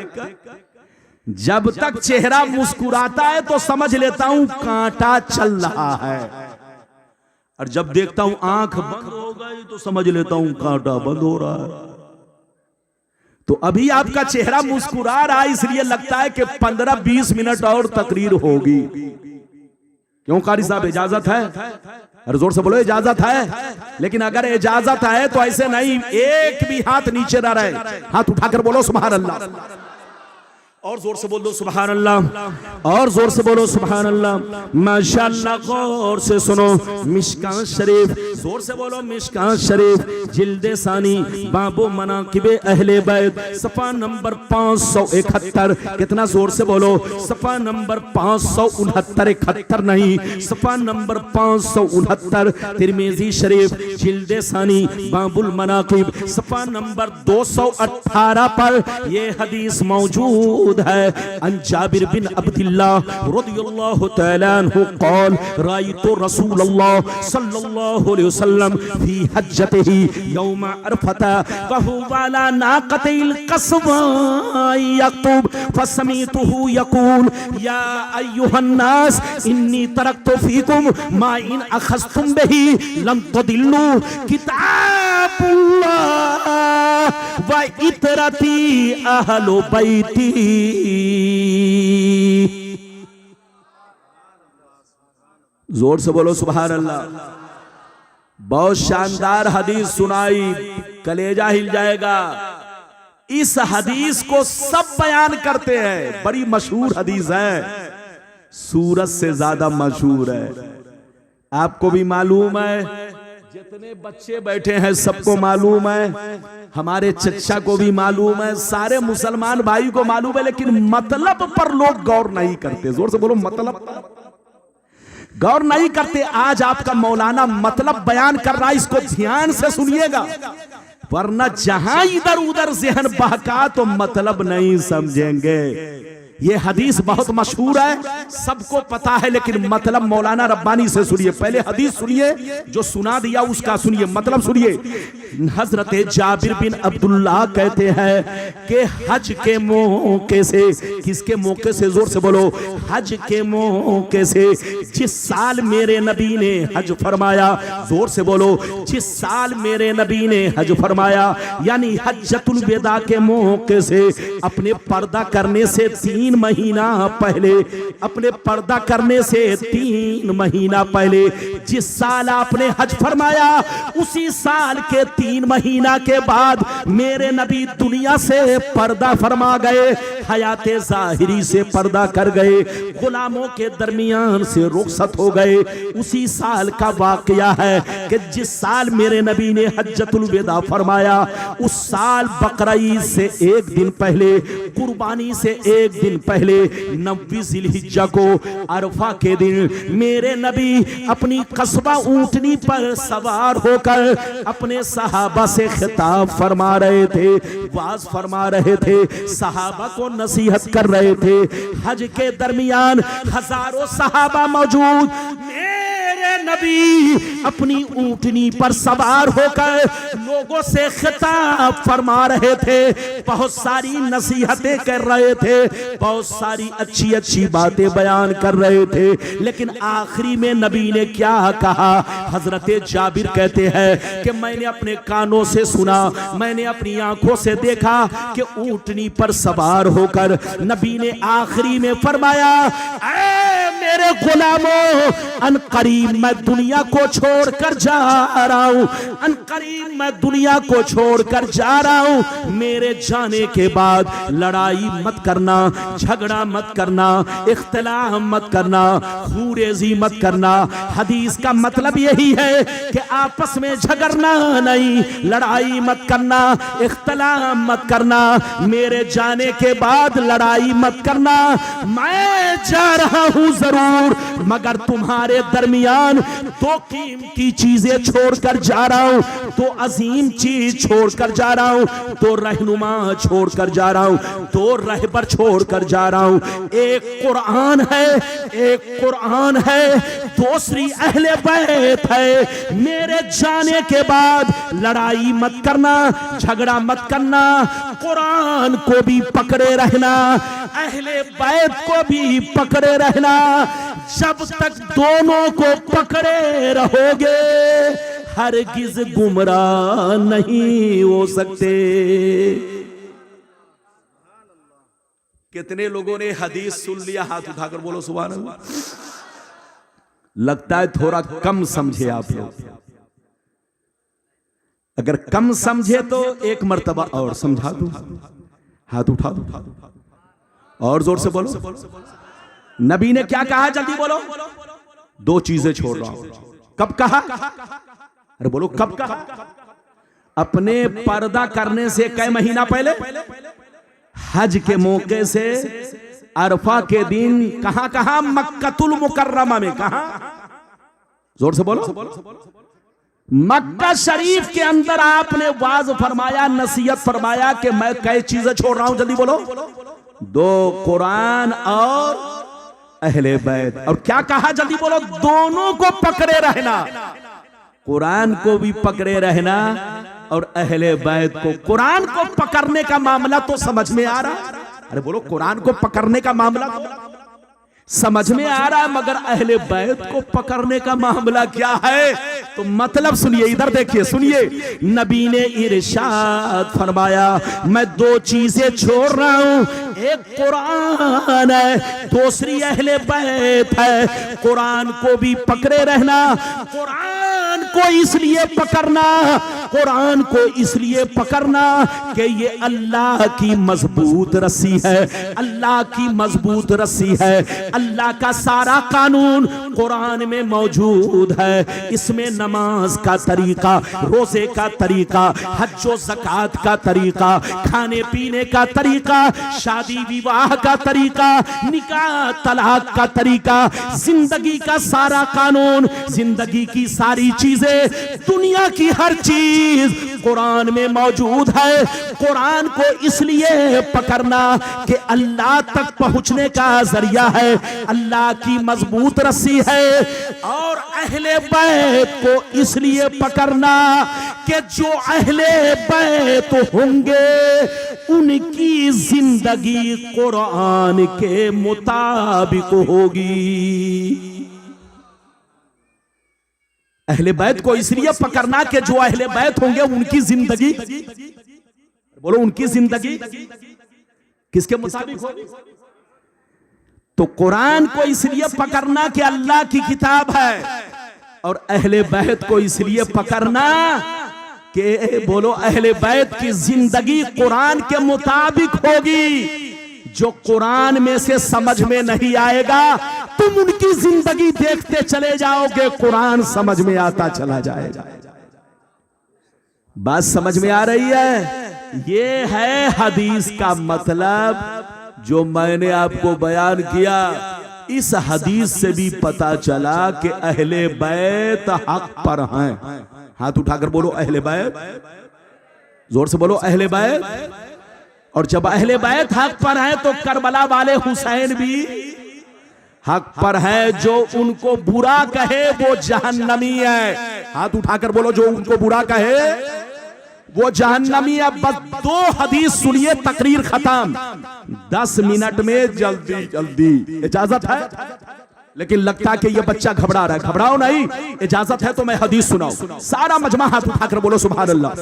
जब तक चेहरा मुस्कुराता है तो समझ लेता हूं कांटा चल रहा है, और जब देखता हूं आंख बंद हो गई तो समझ लेता हूं कांटा बंद हो रहा है। तो अभी आपका चेहरा मुस्कुरा रहा है, इसलिए लगता है कि 15-20 मिनट और तकरीर होगी। क्यों कारी साहब, इजाजत है? अरे जोर से बोलो, इजाजत है। लेकिन अगर इजाजत है तो ऐसे नहीं, एक भी हाथ नीचे ना रहे, हाथ उठाकर बोलो सुभान अल्लाह, और जोर से बोलो सुभान अल्लाह, और जोर से बोलो सुभान अल्लाह। माशाअल्लाह, गौर से सुनो, मिशकात शरीफ, जोर से बोलो मिशकात शरीफ, जिल्दे सानी, बाबो मनाकिबे अहले बैत, सफा नंबर 571। कितना? जोर से बोलो, सफा नंबर 569, 71 नहीं, सफा नंबर 569। तिरमिजी शरीफ, जिल्दे सानी, बाबुल मनाकिब, सफा नंबर 218 पर यह हदीस मौजूद है। अन जाबिर बिन अब्दुल्लाह रदियल्लाहु तआला अन्हु क़ाल रायतु रसूलल्लाह सल्लल्लाहु अलैहि वसल्लम फी हज्जतिही यौम अरफा व हुवा अला नाक़तिल क़स्वा यक़ूब फसमीतुहु यक़ूल या अय्युहन नास इन्नी तरक्तु फीकुम मा इन अख़ज़्तुम बिही लम तदिल्लु किताबुल्लाह व इतरती अहलु बैती। जोर से बोलो सुभान अल्लाह। बहुत शानदार हदीस सुनाई, कलेजा हिल जाएगा। इस हदीस को सब बयान करते हैं, बड़ी मशहूर हदीस है, सूरज से ज्यादा मशहूर है। आपको भी मालूम है, जितने बच्चे बैठे हैं सबको मालूम है, हमारे चच्चा को भी मालूम है, सारे मुसलमान भाई को मालूम है, लेकिन मतलब पर लोग गौर नहीं करते। जोर से बोलो, मतलब गौर नहीं करते। आज आपका मौलाना मतलब बयान कर रहा है, इसको ध्यान से सुनिएगा, वरना जहां इधर उधर ज़हन बहका तो मतलब नहीं समझेंगे। ये हदीस बहुत मशहूर है, सबको पता है, लेकिन मतलब मौलाना रब्बानी से सुनिए। पहले हदीस सुनिए, जो सुना दिया उसका सुनिए, मतलब सुनिए। हजरत जाबिर बिन अब्दुल्लाह कहते हैं कि हज के मौके से, किसके मौके से? जोर से बोलो, हज के मौके से। जिस साल मेरे नबी ने हज फरमाया, जोर से बोलो, जिस साल मेरे नबी ने हज फरमाया, यानी हज्जतुल वेदा के मौके से, अपने पर्दा करने से 3 महीना पहले, अपने पर्दा करने से 3 महीना पहले जिस साल आपने हज फरमाया, उसी साल के 3 महीना के बाद मेरे नबी दुनिया से पर्दा फरमा गए, हयाते ज़ाहिरी से पर्दा कर गए, गुलामों के दरमियान से रुखसत हो गए। उसी साल का वाकया है कि जिस साल मेरे नबी ने हज्जतुल वेदा फरमाया, उस साल बकरा ईद से 1 दिन पहले, कुर्बानी से 1 दिन पहले, 9वीं ज़िलहिज्जा को, अरफा के दिन, मेरे नबी अपनी कस्बा ऊंटनी पर सवार होकर अपने सहाबा से खिताब फरमा रहे थे, वाज फरमा रहे थे, सहाबा को नसीहत कर रहे थे। हज के दरमियान हजारों सहाबा मौजूद, मेरे नबी अपनी ऊंटनी पर सवार होकर लोगों से खिताब फरमा रहे थे, बहुत सारी नसीहतें कर रहे थे, बहुत सारी अच्छी अच्छी बातें बयान कर रहे थे। लेकिन आखिरी में नबी ने क्या कहा? हजरत जाबिर कहते हैं कि मैंने अपने कानों से सुना, मैंने अपनी आंखों से देखा कि ऊंटनी पर सवार होकर नबी ने आखिरी में फरमाया, मेरे गुलामों, अनकरीब मैं दुनिया को छोड़कर जा रहा हूं, अनकरीब मैं दुनिया को छोड़कर जा रहा हूं। मेरे जाने के बाद लड़ाई मत करना, झगड़ा मत करना, इख्तिलाफ मत करना, खूरेजी मत करना। हदीस का मतलब यही है कि आपस में झगड़ना नहीं, लड़ाई मत करना, इख्तिलाफ मत करना। मेरे जाने के बाद लड़ाई मत करना। मैं जा रहा हूं जरूर, मगर तुम्हारे दरमियान दो कीमती चीजें छोड़कर जा रहा हूं, दो अजीम चीज छोड़कर जा रहा हूं, दो रहनुमा छोड़कर जा रहा हूं, दो रहबर छोड़कर जा रहा हूं। एक कुरान है, एक कुरान है, दूसरी अहले बैत है। मेरे जाने के बाद लड़ाई मत करना, झगड़ा मत करना, कुरान को भी पकड़े रहना, अहले बैत को भी पकड़े रहना। जब तक दोनों को पकड़े रहोगे हरगिज गुमराह नहीं हो सकते। कितने लोगों ने हदीस सुन लिया? हाथ उठाकर बोलो सुभान अल्लाह। लगता है थोड़ा कम समझे आप लोग। अगर कम समझे तो एक मर्तबा और समझा दूं। हाथ उठा दो और जोर से बोलो। नबी ने क्या कहा? जल्दी बोलो। दो चीजें छोड़ रहा हूं। कब कहा? अरे बोलो कब कहा? अपने पर्दा करने से कई महीना पहले, हज के मौके से, अरफा के दिन। कहां कहां? मक्कतुल मुकर्रमा में। कहां? जोर से बोलो। मक्का शरीफ के अंदर आपने वाज फरमाया, नसीहत फरमाया कि मैं कई चीजें छोड़ रहा हूं। जल्दी बोलो। दो, कुरान और अहले बैत। और क्या कहा? जल्दी बोलो। दोनों को पकड़े रहना, कुरान को भी पकड़े रहना और अहले बैत को। कुरान को पकड़ने का मामला तो समझ में आ रहा। अरे बोलो, कुरान को पकड़ने का मामला समझ में आ रहा है, मगर अहले बैत को पकड़ने का मामला क्या है? तो मतलब सुनिए, इधर देखिए, सुनिए। नबी ने इरशाद फरमाया, मैं दो चीजें छोड़ रहा हूं, एक कुरान है, दूसरी अहले बैत है। कुरान को भी पकड़े रहना। कुरान को इसलिए पकड़ना, कुरान को इसलिए पकड़ना कि ये अल्लाह की मजबूत रस्सी है, अल्लाह की मजबूत रस्सी है। अल्लाह का सारा कानून कुरान में मौजूद है। इसमें नमाज का तरीका, रोजे का तरीका, हज व ज़कात का तरीका, खाने पीने का तरीका, शादी विवाह का तरीका, निकाह तलाक का तरीका, जिंदगी का सारा कानून, जिंदगी की सारी चीजें, दुनिया की हर चीज कुरान में मौजूद है। कुरान को इसलिए पकड़ना कि अल्लाह तक पहुंचने का जरिया है, अल्लाह की मजबूत रस्सी है। और अहले बैत को इसलिए पकड़ना कि जो अहले बैत होंगे उनकी जिंदगी कुरान के मुताबिक होगी। अहले बैत को इसलिए पकड़ना कि जो अहले बैत होंगे उनकी जिंदगी, बोलो, उनकी जिंदगी किसके मुताबिक होगी? तो कुरान को इसलिए पकड़ना कि अल्लाह की किताब है, और अहले बैत को इसलिए पकड़ना कि बोलो, अहले बैत की जिंदगी कुरान के मुताबिक होगी। जो कुरान में से समझ में नहीं आएगा, तुम उनकी जिंदगी देखते चले जाओगे, कुरान समझ में आता चला जाएगा। बात समझ में आ रही है? ये है हदीस का मतलब जो मैंने आपको बयान किया। इस हदीस से भी पता चला कि अहले बैत हक पर हैं। हाथ उठाकर बोलो अहले बैत, जोर से बोलो अहले बैत। और जब अहले बैत हक पर है तो करबला वाले हुसैन भी हक पर है। जो उनको बुरा कहे वो जहन्नमी है। हाथ उठाकर बोलो, जो उनको बुरा कहे वो जहन्नमी है। बस दो हदीस सुनिए, तकरीर खत्म। 10 मिनट में जल्दी जल्दी, इजाजत है? लेकिन लगता है कि ये बच्चा घबरा रहा है। घबराओ नहीं, इजाजत है तो मैं हदीस सुनाऊं। सारा मजमा हाथ उठाकर बोलो सुभान अल्लाह।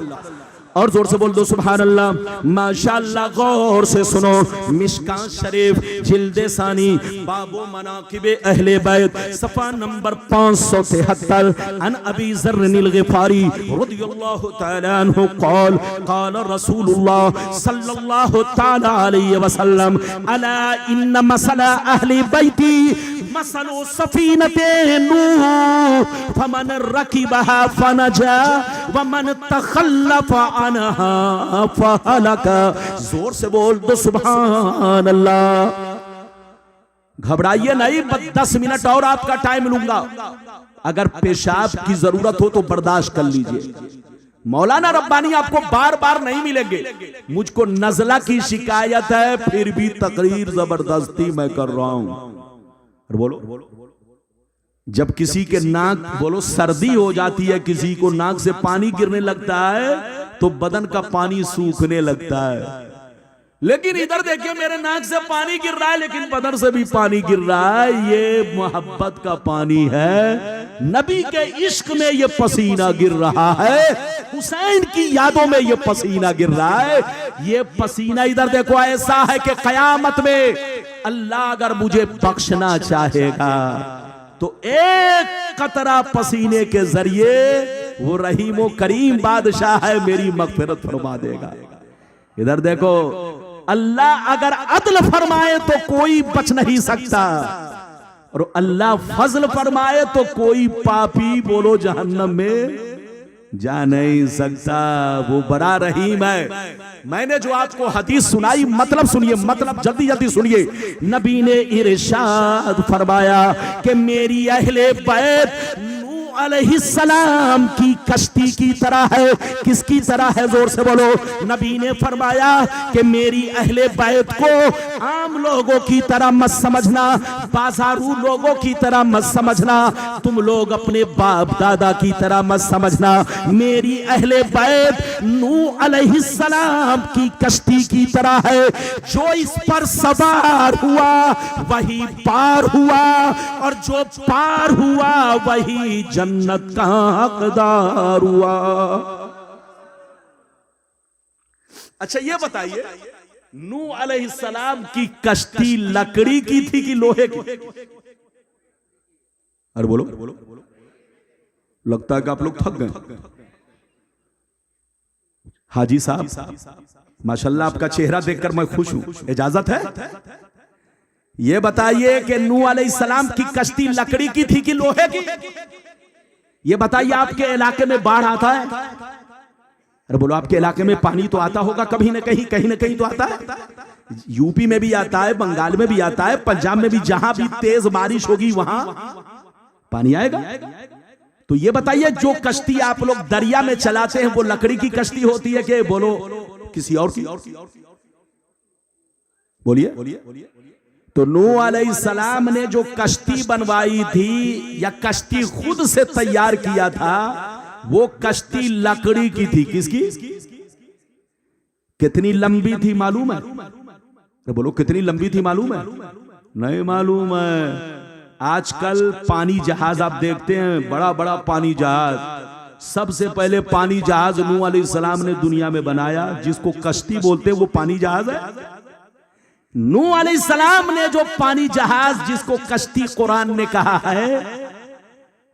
और जोर से बोल दो सुभान अल्लाह। माशाअल्लाह, गौर से सुनो, मिशकात शरीफ जिल्दे सानी बाबो मनाकिबे अहले बैत सफा नंबर 573 अन अबी ज़र्रिल ग़िफ़ारी रज़ियल्लाहु तआला अन्हु क़ाल क़ाल रसूलुल्लाह सल्लल्लाहु तआला अलैहि वसल्लम अला इन्न मसला अहली बैती मसलु सफीनते नूह फमन रकिबहा फनजा वमन तखल्लफ़ अनहा फहलका। जोर से बोल दो सुभान अल्लाह। घबराइए नहीं, 10 मिनट और आपका टाइम लूंगा। अगर पेशाब की जरूरत हो तो बर्दाश्त कर लीजिए। मौलाना रब्बानी आपको बार बार नहीं मिलेंगे। मुझको नजला की शिकायत है, फिर भी तकरीर जबरदस्ती मैं कर रहा हूं। बोलो, जब किसी के नाक, बोलो, सर्दी हो जाती है, किसी को नाक से पानी गिरने लगता है तो बदन का पानी सूखने लगता है। लेकिन इधर देखिए, मेरे नाक से पानी गिर रहा है लेकिन बदन से भी पानी गिर रहा है। ये मोहब्बत का पानी है, नबी के इश्क में ये पसीना गिर रहा है, हुसैन की यादों में ये पसीना गिर रहा है। ये पसीना इधर देखो ऐसा है कि कयामत में अल्लाह अगर मुझे बख्शना चाहेगा तो एक कतरा पसीने के जरिए वो रहीमो करीम बादशाह है, मेरी मगफिरत फरमा देगा। इधर देखो, अल्लाह अगर अदल फरमाए तो कोई बच नहीं सकता, और अल्लाह फजल फरमाए तो कोई पापी, बोलो, जहन्नम में जा नहीं सकता। वो बड़ा रहीम है। मैंने जो आपको हदीस सुनाई, मतलब सुनिए, मतलब जल्दी जल्दी सुनिए। नबी ने इरशाद फरमाया कि मेरी अहले बैत अलैहिस्सलाम की कश्ती की तरह है। किसकी तरह है? जोर से बोलो। नबी ने फरमाया कि मेरी अहले बैत को आम लोगों की तरह मत समझना, बाजारू लोगों की तरह मत समझना, तुम लोग अपने बाप दादा की तरह मत समझना। मेरी अहले बैत नूह अलैहिस्सलाम की कश्ती की तरह है। जो इस पर सवार हुआ वही पार हुआ, और जो पार हुआ वही जन्नत का हकदार हुआ। अच्छा ये बताइए, नूह अलैहिस्सलाम की कश्ती लकड़ी की थी कि लोहे की? अरे बोलो, लगता है कि आप लोग थक गए। हाजी साहब, माशाल्लाह आपका चेहरा देखकर मैं खुश हूं, इजाजत है? ये बताइए कि नूह अलैहिस्सलाम की कश्ती लकड़ी की थी कि लोहे की? ये बताइए, आपके इलाके में बाढ़ आता है? अरे बोलो, आपके इलाके में पानी तो आता होगा कभी न कहीं, कहीं न कहीं तो आता है। यूपी में भी आता है, बंगाल में भी आता है, पंजाब में भी, जहां भी तेज बारिश होगी वहां पानी आएगा। तो ये बताइए, जो कश्ती आप लोग दरिया में चलाते हैं वो लकड़ी की कश्ती होती है कि बोलो किसी और की? बोलिए। तो नूह अलैहिस्सलाम ने जो कश्ती बनवाई थी या कश्ती खुद से तैयार किया था, वो कश्ती लकड़ी की थी। किसकी? कितनी लंबी थी मालूम है? तो बोलो, कितनी लंबी थी मालूम है? नहीं मालूम है। आजकल पानी जहाज आप देखते हैं, बड़ा बड़ा पानी जहाज। सबसे पहले पानी जहाज नूह अलैहिस्सलाम ने दुनिया में बनाया, जिसको कश्ती बोलते हैं वो पानी जहाज है। नूह अलैहिस्सलाम ने जो पानी जहाज, जिसको कश्ती कुरान ने कहा है,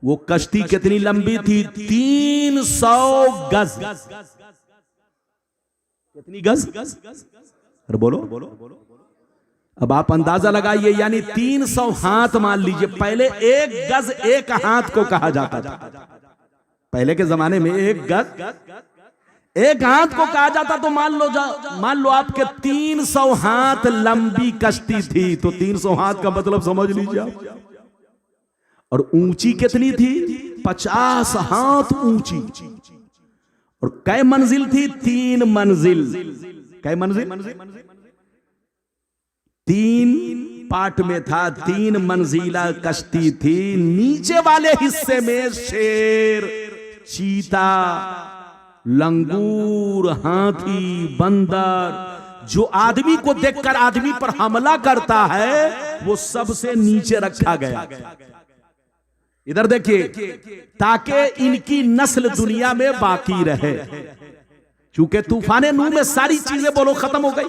वो कश्ती कितनी लंबी थी? 300 गज। कितनी गज? अरे बोलो। अब आप अंदाजा लगाइए, यानी 300 हाथ मान लीजिए। पहले एक गज एक हाथ को कहा जाता था। पहले के जमाने में एक गज एक हाथ को कहा जाता। तो मान लो आपके 300 हाथ लंबी कश्ती थी, तो 300 हाथ का मतलब समझ लीजिए आप। और ऊंची कितनी थी? 50 हाथ ऊंची। और कै मंजिल थी? 3 मंजिल। कै मंजिल? 3 पार्ट में था, 3 मंजिला कश्ती थी। नीचे वाले हिस्से में शेर, चीता, लंगूर, हाथी, बंदर, जो आदमी को देखकर आदमी पर हमला करता है, वो सबसे नीचे रखा गया। इधर देखिए, ताकि इनकी नस्ल दुनिया में बाकी रहे। चूंकि तूफान नूह में सारी चीजें बोलो खत्म हो गई,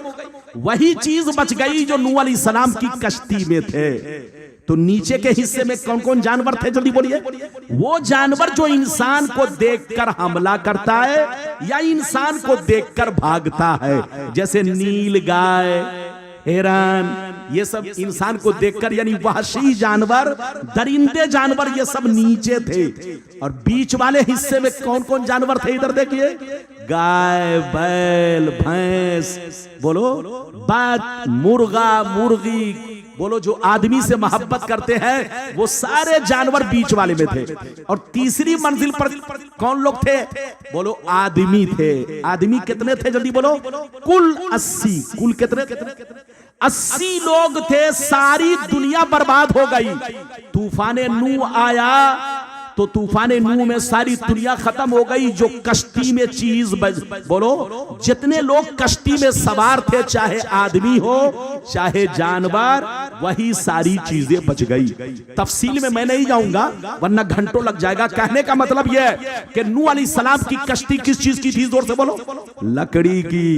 वही चीज बच गई जो नूह अलैहिस्सलाम की कश्ती में थे। तो नीचे के हिस्से में कौन कौन जानवर थे, जल्दी बोलिए। वो जानवर जो इंसान को देखकर हमला करता है या इंसान को देखकर भागता है, जैसे नील गाय, हिरन, ये सब इंसान को देखकर, यानी वहशी जानवर, दरिंदे जानवर, ये सब नीचे थे। और बीच वाले हिस्से में कौन कौन जानवर थे, इधर देखिए। गाय, बैल, भैंस, बोलो, बात, मुर्गा, मुर्गी, बोलो, जो आदमी से मोहब्बत करते हैं वो सारे जानवर बीच वाले में थे। और तीसरी मंजिल पर कौन लोग थे, बोलो, आदमी थे। आदमी कितने थे, जल्दी बोलो। कुल 80। कुल कितने? 80 लोग थे। सारी दुनिया बर्बाद हो गई। तूफान नूह आया तो तूफान नूह में सारी दुनिया खत्म हो गई। जो कश्ती में चीज बोलो, जितने लोग कश्ती में सवार थे, चाहे आदमी हो चाहे जानवर, वही सारी चीजें बच गई। तफसील में मैं नहीं जाऊंगा वरना घंटों लग जाएगा। कहने का मतलब यह है कि नूह अलैहिस्सलाम की कश्ती किस चीज की थी, जोर से बोलो। लकड़ी की।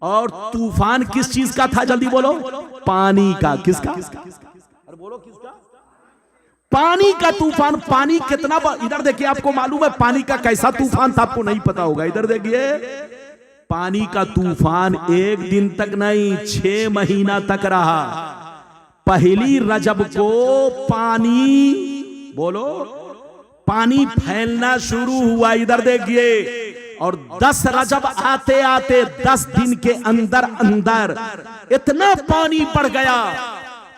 और तूफान किस चीज का था, जल्दी बोलो। पानी का। किसका? अरे बोलो, किसका? पानी का तूफान। पानी कितना, इधर देखिए, आपको मालूम है पानी का कैसा तूफान था, आपको नहीं पता होगा। इधर देखिए, पानी का तूफान एक दिन तक नहीं, 6 महीना तक रहा। पहली रजब को पानी, बोलो, पानी फैलना शुरू हुआ। इधर देखिए, और 10 रजब आते आते 10 दिन के अंदर अंदर इतना पानी बढ़ गया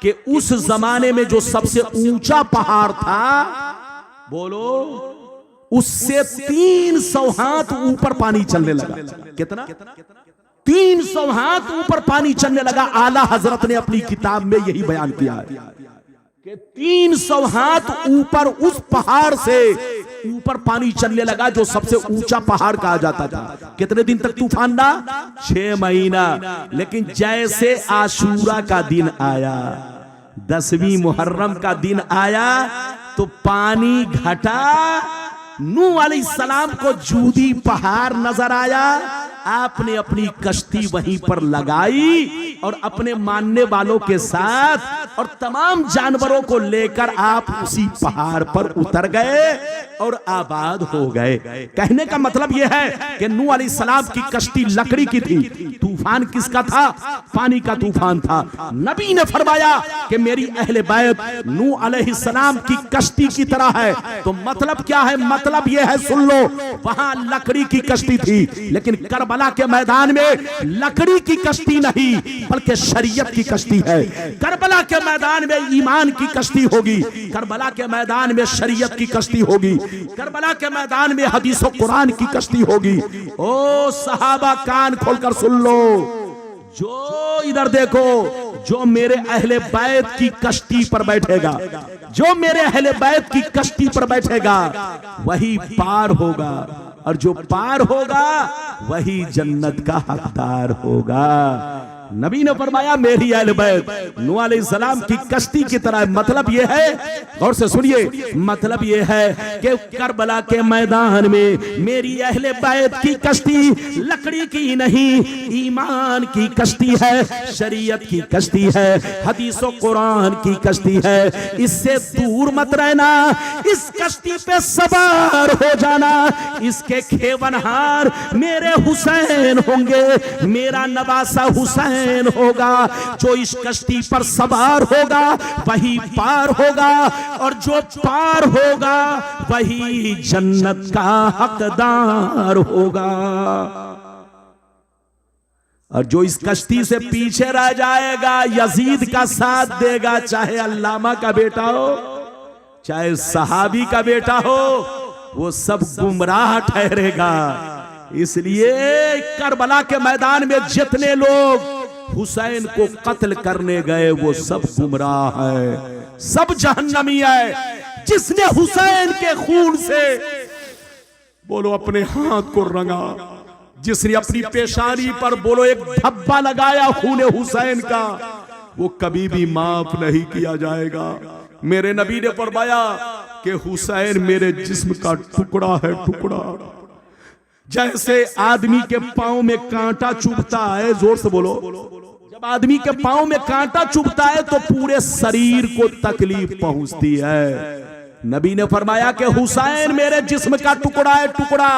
कि उस जमाने में जो सबसे ऊंचा पहाड़ था, बोलो, उससे 300 हाथ ऊपर पानी चलने लगा। कितना? 300 हाथ ऊपर पानी चलने लगा। आला हजरत ने अपनी किताब में यही बयान किया है कि 300 हाथ ऊपर उस पहाड़ से ऊपर पानी चलने लगा, जो सबसे ऊंचा पहाड़ कहा जाता था। कितने दिन तक तूफान रहा? 6 महीना। लेकिन जैसे आशूरा का दिन आया, 10वीं मुहर्रम का दिन आया, तो पानी घटा। नूह अलैहिस्सलाम को जूदी पहाड़ नजर आया। आपने अपनी कश्ती वहीं पर लगाई और अपने मानने वालों के साथ और तमाम जानवरों को लेकर आप उसी पहाड़ पर उतर गए और आबाद हो गए। कहने का मतलब यह है कि नूह अलैहिस्सलाम की कश्ती लकड़ी की थी। तूफान किसका था? पानी का तूफान था। नबी ने फरमाया कि मेरी अहले बैत नूह अलैहिस्सलाम की कश्ती की तरह है। तो मतलब क्या है? मतलब यह है, सुन लो, वहां लकड़ी की कश्ती थी, लेकिन करबला के मैदान में लकड़ी की कश्ती नहीं बल्कि शरीयत की कश्ती है। करबला के मैदान में ईमान की कश्ती होगी, करबला के मैदान में शरीयत की कश्ती होगी, करबला के मैदान में हदीस और कुरान की कश्ती होगी। ओ सहाबा, कान खोलकर सुन लो, जो इधर देखो, जो मेरे अहले बैत की कश्ती पर बैठेगा, जो मेरे अहले बैत की कश्ती पर बैठेगा, वही पार होगा, और जो पार होगा वही जन्नत का हकदार होगा। नबी ने फरमाया मेरी अहले बैत नूह अलैहिस्सलाम की कश्ती की तरह। मतलब यह है, गौर से सुनिए, मतलब यह है कि करबला के मैदान में मेरी अहले बैत की कश्ती लकड़ी की नहीं, ईमान की कश्ती है, शरीयत की कश्ती है, हदीस और कुरान की कश्ती है। इससे दूर मत रहना, इस कश्ती पे सवार हो जाना। इसके खेवनहार मेरे हुसैन होंगे, मेरा नवासा हुसैन होगा। जो इस कश्ती पर सवार होगा वही पार होगा, और जो पार होगा वही जन्नत का हकदार होगा। और जो इस कश्ती से पीछे रह जाएगा, यजीद का साथ देगा, चाहे अल्लामा का बेटा हो चाहे सहाबी का बेटा हो, वो सब गुमराह ठहरेगा। इसलिए करबला के मैदान में जितने लोग हुसैन को कत्ल करने गए वो सब गुमराह है, सब जहन्नमी है। जिसने हुसैन के खून से, बोलो, अपने हाथ को रंगा, जिसने अपनी पेशानी पर, बोलो, एक धब्बा लगाया खून हुसैन का, वो कभी भी माफ नहीं किया जाएगा। मेरे नबी ने फरमाया कि हुसैन मेरे जिस्म का टुकड़ा है, टुकड़ा। जैसे आदमी के पांव में कांटा चुभता है, जोर से बोलो, जब आदमी के पांव में कांटा चुभता है तो पूरे शरीर को तकलीफ पहुंचती है। नबी ने फरमाया कि हुसैन मेरे जिस्म का टुकड़ा है, टुकड़ा।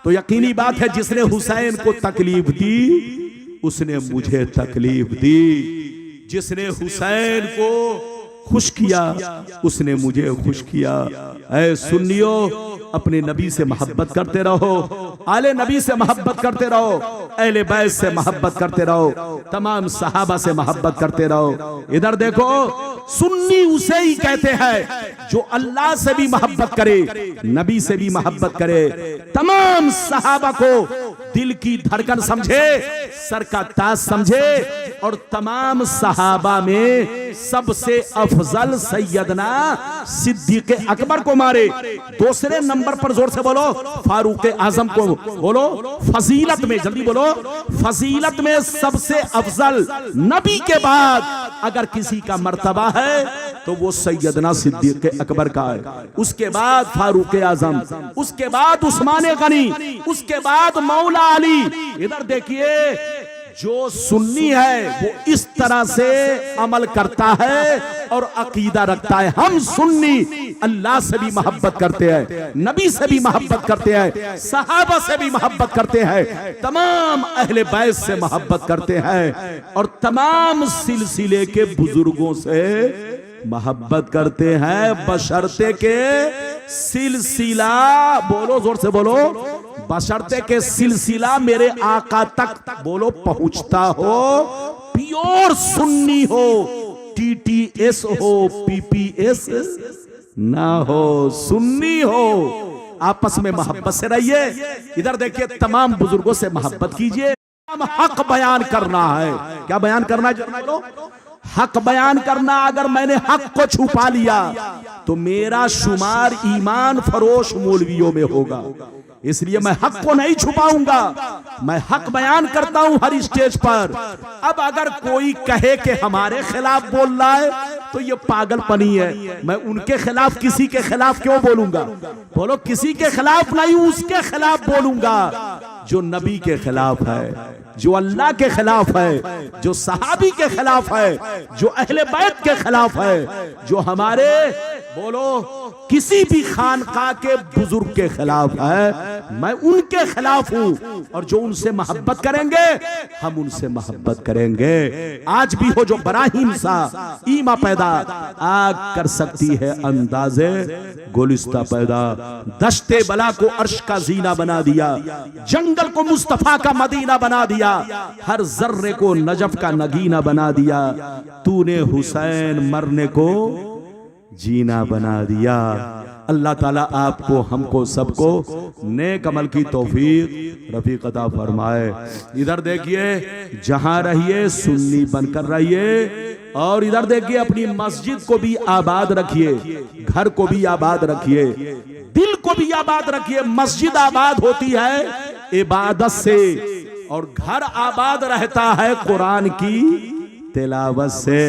तो यकीनी बात है जिसने हुसैन को तकलीफ दी उसने मुझे तकलीफ दी, जिसने हुसैन को खुश किया उसने मुझे खुश किया। ऐ सुन्नियो, अपने नबी से मोहब्बत करते रहो, आले नबी से मोहब्बत करते रहो, अहले बैत से मोहब्बत करते रहो, तमाम सहाबा से मोहब्बत करते रहो। इधर देखो, सुन्नी उसे ही कहते हैं जो अल्लाह से भी मोहब्बत करे, नबी से भी मोहब्बत करे, तमाम सहाबा को दिल की धड़कन समझे, सर का ताज समझे, और तमाम सहाबा में सबसे अफजल सैयदना सिद्दीक अकबर को मारे। दूसरे नंबर पर जोर से बोलो फारूक आजम को बोलो। फजीलत में जल्दी बोलो, फजीलत में सबसे अफजल नबी के बाद अगर किसी का मर्तबा है तो वो सैयदना सिद्दीक अकबर का है। उसके बाद फारूक आजम, उसके बाद उस्मान गनी, उसके बाद मौला अली। इधर देखिए, जो सुन्नी है वो इस तरह से अमल करता है और अकीदा रखता है। हम सुन्नी अल्लाह से भी मोहब्बत करते हैं, नबी से भी मोहब्बत करते हैं, सहाबा से भी मोहब्बत करते हैं, तमाम अहले बैत से मोहब्बत करते हैं, और तमाम सिलसिले के बुजुर्गों से मोहब्बत करते हैं, बशर्ते के सिलसिला, बोलो जोर से बोलो, बशर्ते के सिलसिला मेरे आका तक बोलो पहुंचता हो, प्योर सुन्नी हो, टीटीएस हो, पीपीएस ना हो, सुन्नी हो। आपस में मोहब्बत से रहिए। इधर देखिए, तमाम बुजुर्गों से मोहब्बत कीजिए। हम हक बयान करना है। क्या बयान करना है? हक बयान करना। अगर मैंने हक को छुपा लिया तो मेरा शुमार ईमान फरोश मौलवियों में होगा। इसलिए मैं हक को नहीं छुपाऊंगा, मैं हक बयान करता हूं हर स्टेज पर। अब अगर कोई कहे कि हमारे खिलाफ बोल रहा है तो ये पागलपनी है। मैं उनके खिलाफ किसी के खिलाफ क्यों बोलूंगा? बोलो, किसी के खिलाफ नहीं, उसके खिलाफ बोलूंगा जो नबी के खिलाफ है, जो अल्लाह के खिलाफ है, जो सहाबी के खिलाफ है, जो अहले बैत के खिलाफ है, जो हमारे बोलो किसी भी खानका के बुजुर्ग के खिलाफ है, मैं उनके खिलाफ हूं। और जो उनसे मोहब्बत करेंगे हम उनसे मोहब्बत करेंगे। आज भी हो जो बराहीम सा ईमा पैदा, आग कर सकती है अंदाजे गुलिस्ता पैदा। दश्ते बला को अर्श का जीना बना दिया, जंगल को मुस्तफा का मदीना बना दिया, हर जर्रे को नजफ का नगीना बना दिया। तूने हुसैन मरने को जीना बना दिया। अल्लाह ताला आपको, हमको, सबको नेक अमल की तौफीक रफीक अता फरमाए। इधर देखिए, जहां रहिए सुन्नी बनकर रहिए, और इधर देखिए अपनी मस्जिद को भी आबाद रखिए, घर को भी आबाद रखिए, दिल को भी आबाद रखिए। मस्जिद आबाद होती है इबादत से, और घर आबाद रहता है कुरान की तिलावत से,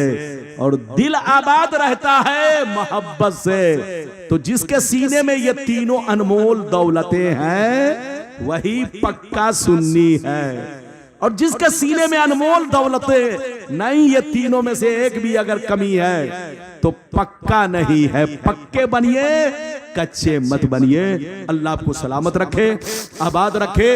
और दिल आबाद रहता है मोहब्बत से। तो जिसके सीने में ये तीनों अनमोल दौलतें हैं वही पक्का सुन्नी है, और जिसके सीने में अनमोल दौलतें नहीं, ये तीनों में से एक भी अगर कमी है तो पक्का नहीं है। पक्के बनिए, कच्चे मत बनिए। अल्लाह आपको सलामत रखे, आबाद रखे।